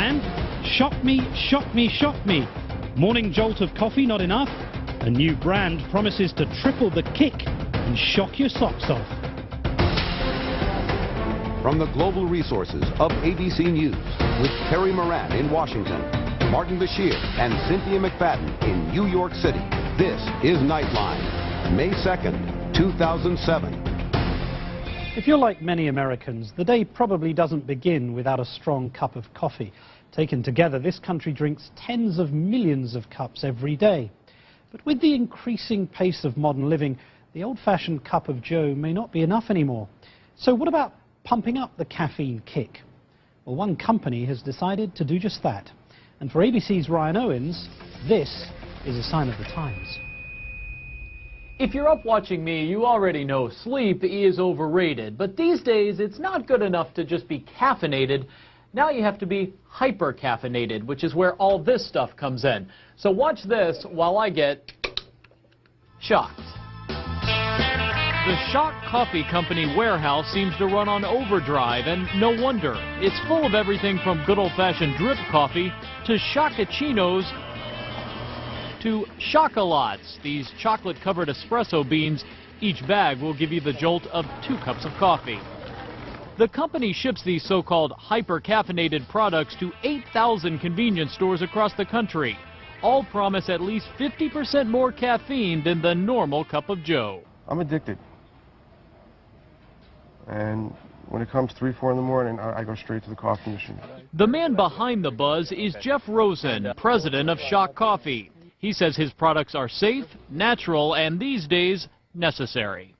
brand? Shock me, shock me, shock me. Morning jolt of coffee not enough? A new brand promises to triple the kick and shock your socks off. From the global resources of ABC News, with Terry Moran in Washington, Martin Bashir and Cynthia McFadden in New York City, this is Nightline, May 2nd, 2007. If you're like many Americans, the day probably doesn't begin without a strong cup of coffee. Taken together, this country drinks tens of millions of cups every day. But with the increasing pace of modern living, the old-fashioned cup of joe may not be enough anymore. So what about pumping up the caffeine kick? Well, one company has decided to do just that. And for ABC's Ryan Owens, this is a sign of the times. If you're up watching me, you already know sleep is overrated. But these days, it's not good enough to just be caffeinated. Now you have to be hyper-caffeinated, which is where all this stuff comes in. So watch this while I get shocked. The Shock Coffee Company warehouse seems to run on overdrive, and no wonder. It's full of everything from good old-fashioned drip coffee to shockachinos to Chocolats, these chocolate-covered espresso beans. Each bag will give you the jolt of 2 cups of coffee. The company ships these so-called hyper-caffeinated products to 8,000 convenience stores across the country. All promise at least 50% more caffeine than the normal cup of joe. I'm addicted. And when it comes 3, 4 in the morning, I go straight to the coffee machine. The man behind the buzz is Jeff Rosen, president of Shock Coffee. He says his products are safe, natural, and these days, necessary.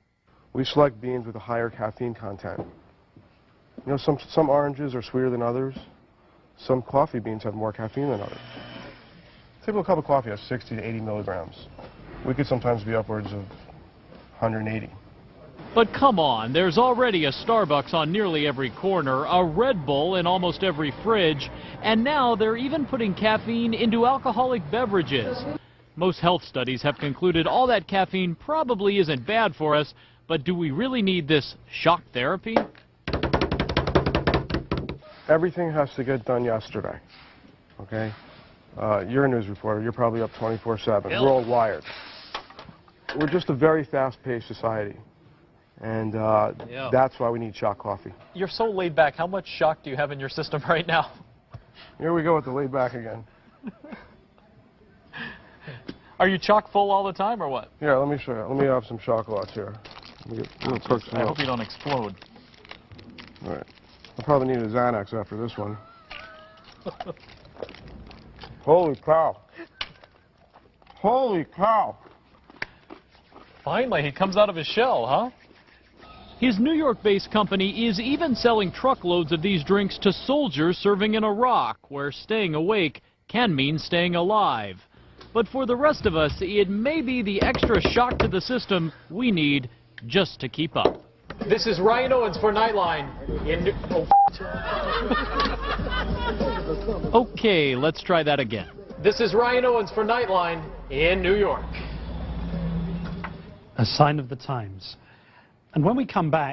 We select beans with a higher caffeine content. You know, some oranges are sweeter than others. Some coffee beans have more caffeine than others. A typical cup of coffee has 60 to 80 milligrams. We could sometimes be upwards of 180. But come on, there's already a Starbucks on nearly every corner, a Red Bull in almost every fridge, and now they're even putting caffeine into alcoholic beverages. Most health studies have concluded all that caffeine probably isn't bad for us, but do we really need this shock therapy? Everything has to get done yesterday, okay? You're a news reporter. You're probably up 24/7. We're all wired. We're just a very fast-paced society, and that's why we need Shock Coffee. You're so laid back. How much shock do you have in your system right now? Here we go with the laid back again. Are you chock full all the time or what? Here, let me show you. Let me have some chocolates here. I hope you don't explode. All right. I'll probably need a Xanax after this one. Holy cow. Holy cow. Finally, he comes out of his shell, huh? His New York-based company is even selling truckloads of these drinks to soldiers serving in Iraq, where staying awake can mean staying alive. But for the rest of us, it may be the extra shock to the system we need just to keep up. This is Ryan Owens for Nightline. Okay, let's try that again. This is Ryan Owens for Nightline in New York. A sign of the times. And when we come back,